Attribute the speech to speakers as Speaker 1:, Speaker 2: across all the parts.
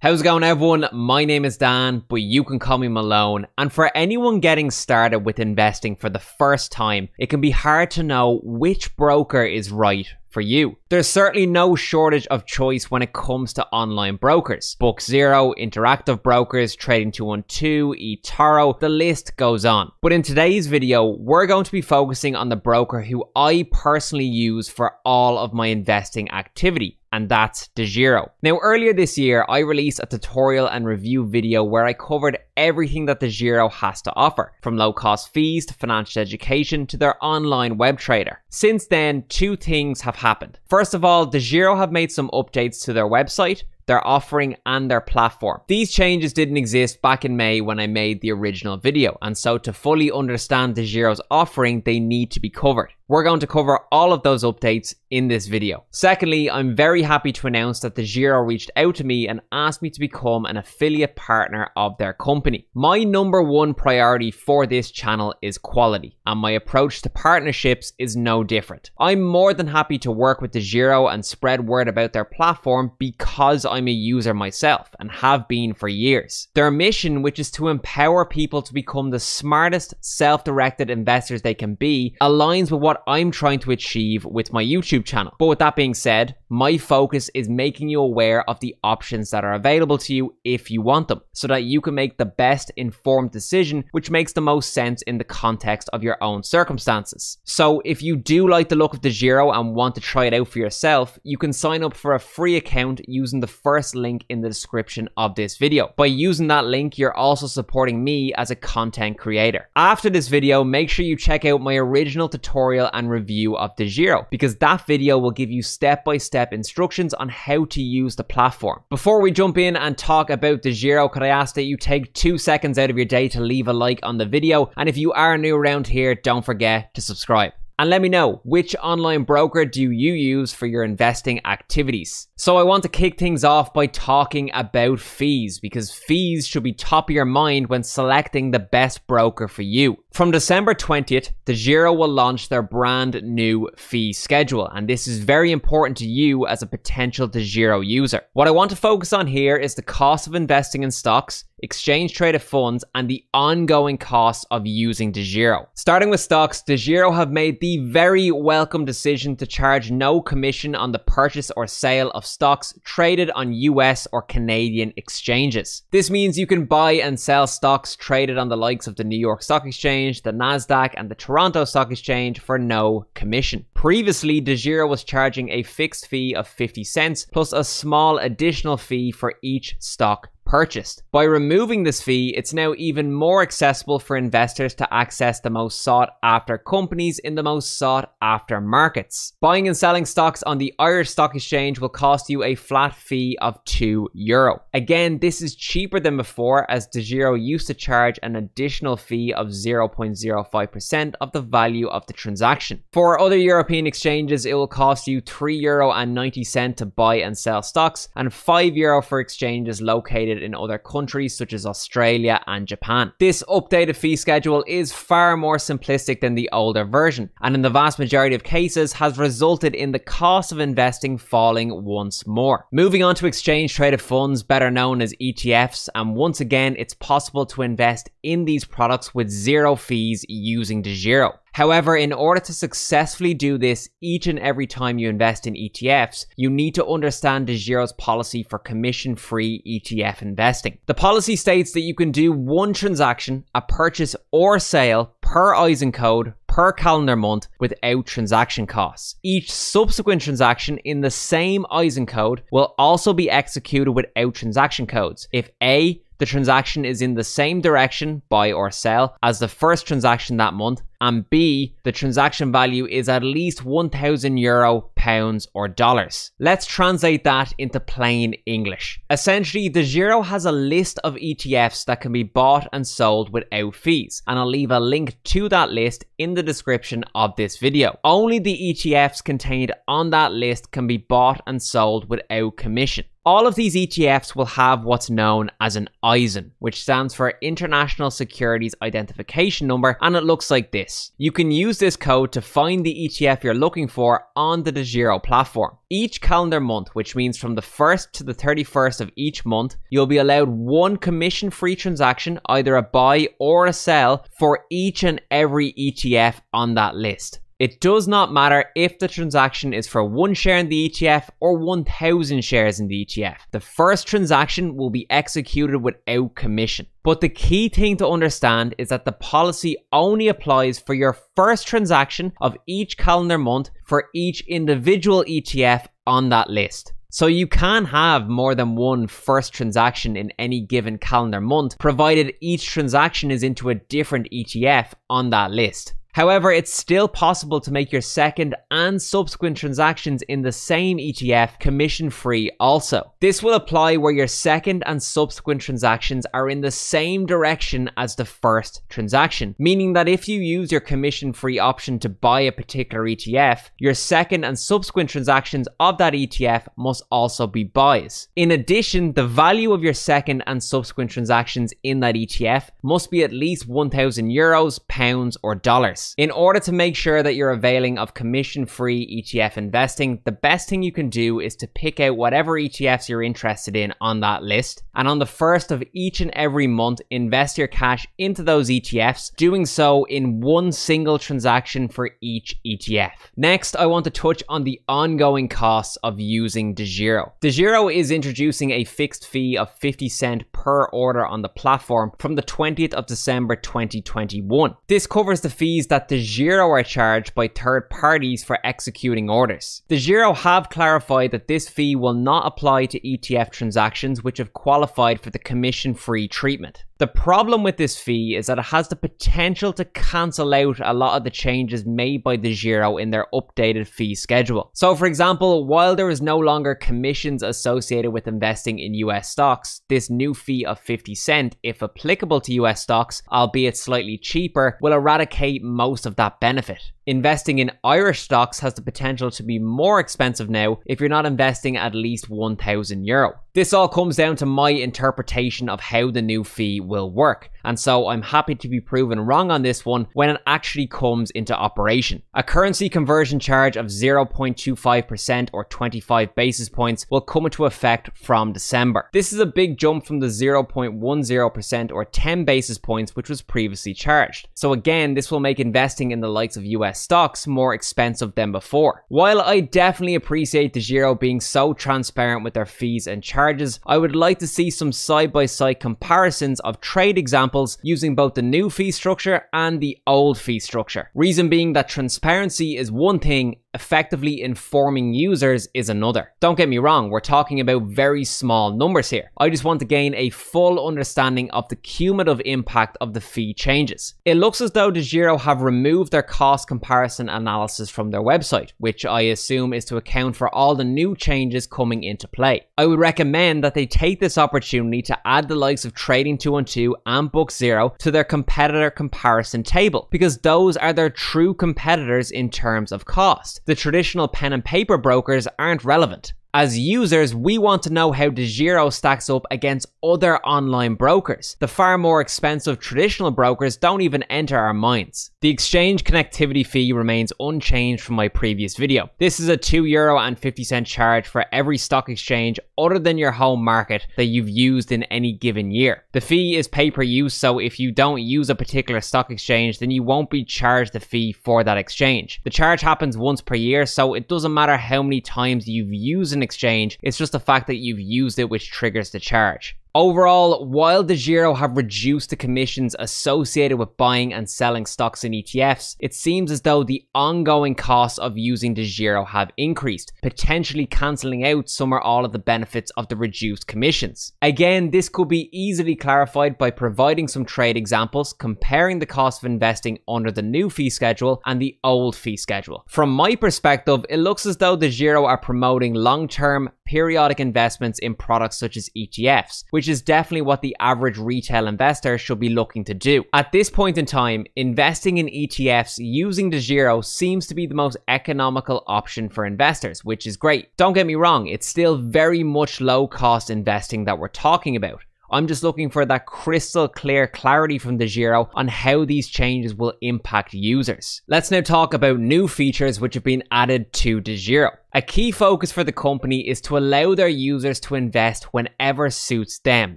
Speaker 1: How's it going, everyone? My name is Dan, but you can call me Malone. And for anyone getting started with investing for the first time, it can be hard to know which broker is right for you. There's certainly no shortage of choice when it comes to online brokers. BookZero, Interactive Brokers, Trading 212, eToro, the list goes on. But in today's video, we're going to be focusing on the broker who I personally use for all of my investing activity, and that's DEGIRO. Now, earlier this year, I released a tutorial and review video where I covered everything that DEGIRO has to offer, from low-cost fees to financial education to their online web trader. Since then, two things have happened. First of all, DEGIRO have made some updates to their website, their offering, and their platform. These changes didn't exist back in May when I made the original video, and so to fully understand DEGIRO's offering, they need to be covered. We're going to cover all of those updates in this video. Secondly, I'm very happy to announce that DEGIRO reached out to me and asked me to become an affiliate partner of their company. My number one priority for this channel is quality, and my approach to partnerships is no different. I'm more than happy to work with DEGIRO and spread word about their platform because I'm a user myself and have been for years. Their mission, which is to empower people to become the smartest, self-directed investors they can be, aligns with what I'm trying to achieve with my YouTube channel. But with that being said, my focus is making you aware of the options that are available to you if you want them, so that you can make the best informed decision which makes the most sense in the context of your own circumstances. So if you do like the look of DEGIRO and want to try it out for yourself, you can sign up for a free account using the first link in the description of this video. By using that link, you're also supporting me as a content creator. After this video, make sure you check out my original tutorial and review of DEGIRO, because that video will give you step-by-step instructions on how to use the platform. Before we jump in and talk about DEGIRO, could I ask that you take 2 seconds out of your day to leave a like on the video, and if you are new around here, don't forget to subscribe. And let me know, which online broker do you use for your investing activities? So I want to kick things off by talking about fees, because fees should be top of your mind when selecting the best broker for you. From December 20th, DEGIRO will launch their brand new fee schedule, and this is very important to you as a potential DEGIRO user. What I want to focus on here is the cost of investing in stocks, exchange traded funds, and the ongoing costs of using DEGIRO. Starting with stocks, DEGIRO have made the very welcome decision to charge no commission on the purchase or sale of stocks traded on US or Canadian exchanges. This means you can buy and sell stocks traded on the likes of the New York Stock Exchange, the Nasdaq, and the Toronto Stock Exchange for no commission. Previously, DEGIRO was charging a fixed fee of 50 cents plus a small additional fee for each stock purchased. By removing this fee, it's now even more accessible for investors to access the most sought after companies in the most sought after markets. Buying and selling stocks on the Irish Stock Exchange will cost you a flat fee of €2. Again, this is cheaper than before, as DEGIRO used to charge an additional fee of 0.05% of the value of the transaction. For other European exchanges, it will cost you €3.90 to buy and sell stocks, and €5 for exchanges located in other countries such as Australia and Japan. This updated fee schedule is far more simplistic than the older version, and in the vast majority of cases has resulted in the cost of investing falling once more. Moving on to exchange traded funds, better known as ETFs, and once again it's possible to invest in these products with zero fees using DEGIRO. However, in order to successfully do this each and every time you invest in ETFs, you need to understand DEGIRO's policy for commission-free ETF investing. The policy states that you can do one transaction, a purchase or sale, per ISIN code per calendar month without transaction costs. Each subsequent transaction in the same ISIN code will also be executed without transaction codes if A, the transaction is in the same direction, buy or sell, as the first transaction that month, and B, the transaction value is at least €1,000, pounds, or dollars. Let's translate that into plain English. Essentially, DEGIRO has a list of ETFs that can be bought and sold without fees, and I'll leave a link to that list in the description of this video. Only the ETFs contained on that list can be bought and sold without commission. All of these ETFs will have what's known as an ISIN, which stands for International Securities Identification Number, and it looks like this. this. You can use this code to find the ETF you're looking for on the DEGIRO platform. Each calendar month, which means from the 1st to the 31st of each month, you'll be allowed one commission-free transaction, either a buy or a sell, for each and every ETF on that list. It does not matter if the transaction is for 1 share in the ETF or 1,000 shares in the ETF. The first transaction will be executed without commission. But the key thing to understand is that the policy only applies for your first transaction of each calendar month for each individual ETF on that list. So you can have more than one first transaction in any given calendar month, provided each transaction is into a different ETF on that list. However, it's still possible to make your second and subsequent transactions in the same ETF commission-free also. This will apply where your second and subsequent transactions are in the same direction as the first transaction, meaning that if you use your commission-free option to buy a particular ETF, your second and subsequent transactions of that ETF must also be buys. In addition, the value of your second and subsequent transactions in that ETF must be at least €1,000, pounds, or dollars. In order to make sure that you're availing of commission-free ETF investing, the best thing you can do is to pick out whatever ETFs you're interested in on that list, and on the 1st of each and every month, invest your cash into those ETFs, doing so in one single transaction for each ETF. Next, I want to touch on the ongoing costs of using DEGIRO. DEGIRO is introducing a fixed fee of 50 cents per order on the platform from the 20th of December 2021. This covers the fees that DEGIRO are charged by third parties for executing orders. DEGIRO have clarified that this fee will not apply to ETF transactions which have qualified for the commission-free treatment. The problem with this fee is that it has the potential to cancel out a lot of the changes made by DEGIRO in their updated fee schedule. So for example, while there is no longer commissions associated with investing in US stocks, this new fee of 50 cents, if applicable to US stocks, albeit slightly cheaper, will eradicate most of that benefit. Investing in Irish stocks has the potential to be more expensive now if you're not investing at least €1,000. This all comes down to my interpretation of how the new fee will work, and so I'm happy to be proven wrong on this one when it actually comes into operation. A currency conversion charge of 0.25% or 25 basis points will come into effect from December. This is a big jump from the 0.10% or 10 basis points which was previously charged. So again, this will make investing in the likes of US stocks more expensive than before. While I definitely appreciate DEGIRO being so transparent with their fees and charges, I would like to see some side-by-side comparisons of trade examples using both the new fee structure and the old fee structure. Reason being that transparency is one thing, effectively informing users is another. Don't get me wrong, we're talking about very small numbers here. I just want to gain a full understanding of the cumulative impact of the fee changes. It looks as though DEGIRO have removed their cost comparison analysis from their website, which I assume is to account for all the new changes coming into play. I would recommend that they take this opportunity to add the likes of Trading 212 and Book Zero to their competitor comparison table, because those are their true competitors in terms of cost. The traditional pen and paper brokers aren't relevant. As users, we want to know how DEGIRO stacks up against other online brokers. The far more expensive traditional brokers don't even enter our minds. The exchange connectivity fee remains unchanged from my previous video. This is a €2.50 charge for every stock exchange other than your home market that you've used in any given year. The fee is pay per use, so if you don't use a particular stock exchange, then you won't be charged the fee for that exchange. The charge happens once per year, so it doesn't matter how many times you've used an exchange, it's just the fact that you've used it which triggers the charge. Overall, while DEGIRO have reduced the commissions associated with buying and selling stocks in ETFs, it seems as though the ongoing costs of using DEGIRO have increased, potentially cancelling out some or all of the benefits of the reduced commissions. Again, this could be easily clarified by providing some trade examples, comparing the cost of investing under the new fee schedule and the old fee schedule. From my perspective, it looks as though DEGIRO are promoting long-term periodic investments in products such as ETFs, which is definitely what the average retail investor should be looking to do. At this point in time, investing in ETFs using DEGIRO seems to be the most economical option for investors, which is great. Don't get me wrong, it's still very much low cost investing that we're talking about. I'm just looking for that crystal clear clarity from DEGIRO on how these changes will impact users. Let's now talk about new features which have been added to DEGIRO. A key focus for the company is to allow their users to invest whenever suits them,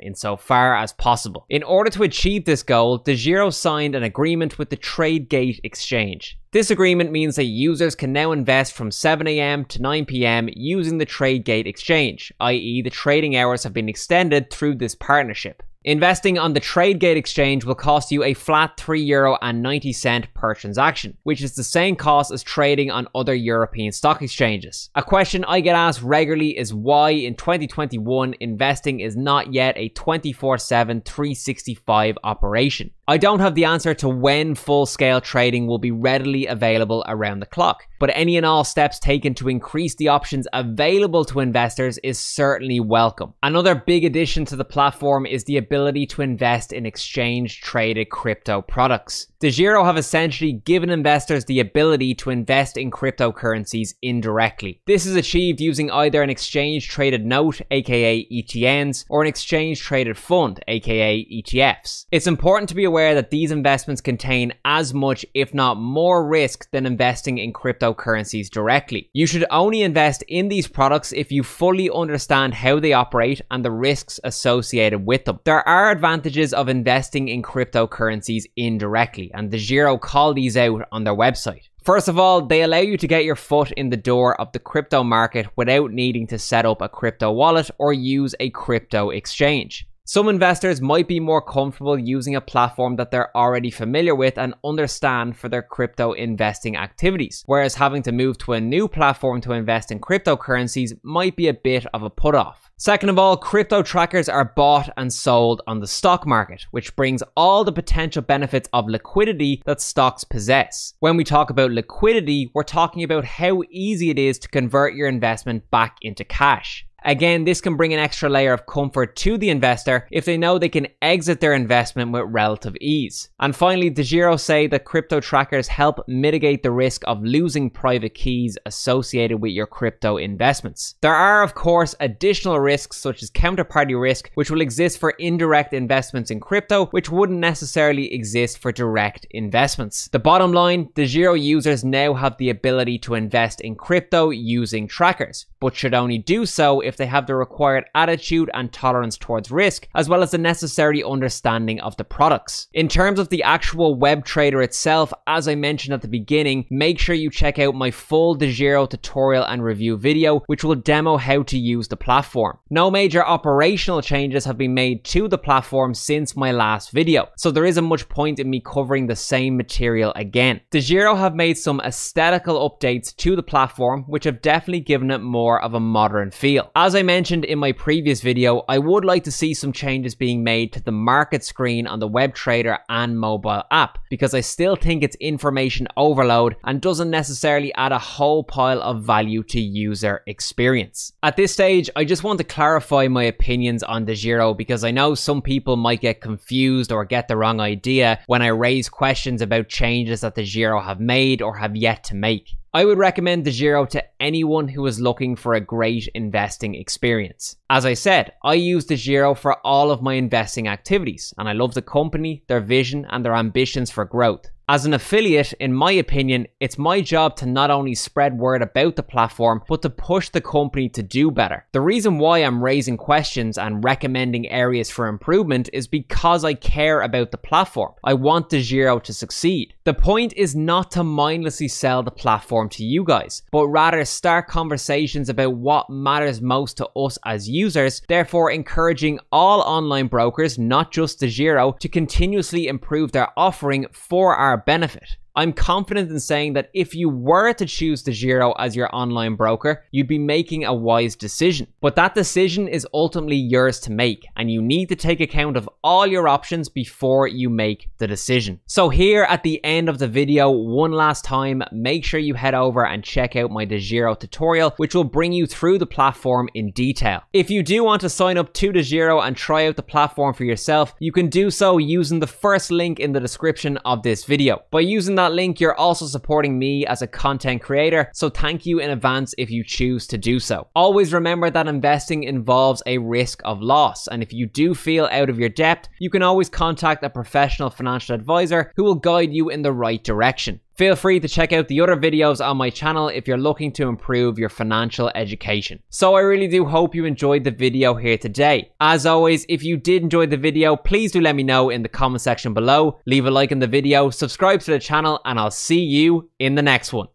Speaker 1: insofar as possible. In order to achieve this goal, DEGIRO signed an agreement with the Tradegate exchange. This agreement means that users can now invest from 7 AM to 9 PM using the Tradegate exchange, i.e. the trading hours have been extended through this partnership. Investing on the Tradegate exchange will cost you a flat €3.90 per transaction, which is the same cost as trading on other European stock exchanges. A question I get asked regularly is why in 2021 investing is not yet a 24/7 365 operation. I don't have the answer to when full-scale trading will be readily available around the clock, but any and all steps taken to increase the options available to investors is certainly welcome. Another big addition to the platform is the ability to invest in exchange-traded crypto products. DEGIRO have essentially given investors the ability to invest in cryptocurrencies indirectly. This is achieved using either an exchange-traded note, aka ETNs, or an exchange-traded fund, aka ETFs. It's important to be aware that these investments contain as much, if not more, risk than investing in cryptocurrencies directly. You should only invest in these products if you fully understand how they operate and the risks associated with them. There are advantages of investing in cryptocurrencies indirectly, and DEGIRO call these out on their website. First of all, they allow you to get your foot in the door of the crypto market without needing to set up a crypto wallet or use a crypto exchange. Some investors might be more comfortable using a platform that they're already familiar with and understand for their crypto investing activities, whereas having to move to a new platform to invest in cryptocurrencies might be a bit of a put-off. Second of all, crypto trackers are bought and sold on the stock market, which brings all the potential benefits of liquidity that stocks possess. When we talk about liquidity, we're talking about how easy it is to convert your investment back into cash. Again, this can bring an extra layer of comfort to the investor if they know they can exit their investment with relative ease. And finally, DEGIRO say that crypto trackers help mitigate the risk of losing private keys associated with your crypto investments. There are, of course, additional risks such as counterparty risk, which will exist for indirect investments in crypto, which wouldn't necessarily exist for direct investments. The bottom line, DEGIRO users now have the ability to invest in crypto using trackers, but should only do so if they have the required attitude and tolerance towards risk, as well as the necessary understanding of the products. In terms of the actual web trader itself, as I mentioned at the beginning, make sure you check out my full DEGIRO tutorial and review video, which will demo how to use the platform. No major operational changes have been made to the platform since my last video, so there isn't much point in me covering the same material again. DEGIRO have made some aesthetical updates to the platform, which have definitely given it more of a modern feel. As I mentioned in my previous video, I would like to see some changes being made to the market screen on the web trader and mobile app, because I still think it's information overload and doesn't necessarily add a whole pile of value to user experience. At this stage, I just want to clarify my opinions on DEGIRO because I know some people might get confused or get the wrong idea when I raise questions about changes that DEGIRO have made or have yet to make. I would recommend DEGIRO to anyone who is looking for a great investing experience. As I said, I use DEGIRO for all of my investing activities, and I love the company, their vision, and their ambitions for growth. As an affiliate, in my opinion, it's my job to not only spread word about the platform, but to push the company to do better. The reason why I'm raising questions and recommending areas for improvement is because I care about the platform. I want DEGIRO to succeed. The point is not to mindlessly sell the platform to you guys, but rather start conversations about what matters most to us as users, therefore encouraging all online brokers, not just DEGIRO, to continuously improve their offering for our benefit. I'm confident in saying that if you were to choose DEGIRO as your online broker, you'd be making a wise decision. But that decision is ultimately yours to make, and you need to take account of all your options before you make the decision. So here at the end of the video, one last time, make sure you head over and check out my DEGIRO tutorial, which will bring you through the platform in detail. If you do want to sign up to DEGIRO and try out the platform for yourself, you can do so using the first link in the description of this video. By using that that link, you're also supporting me as a content creator, so thank you in advance if you choose to do so. Always remember that investing involves a risk of loss, and if you do feel out of your depth, you can always contact a professional financial advisor who will guide you in the right direction. Feel free to check out the other videos on my channel if you're looking to improve your financial education. So I really do hope you enjoyed the video here today. As always, if you did enjoy the video, please do let me know in the comment section below. Leave a like on the video, subscribe to the channel, and I'll see you in the next one.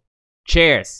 Speaker 1: Cheers!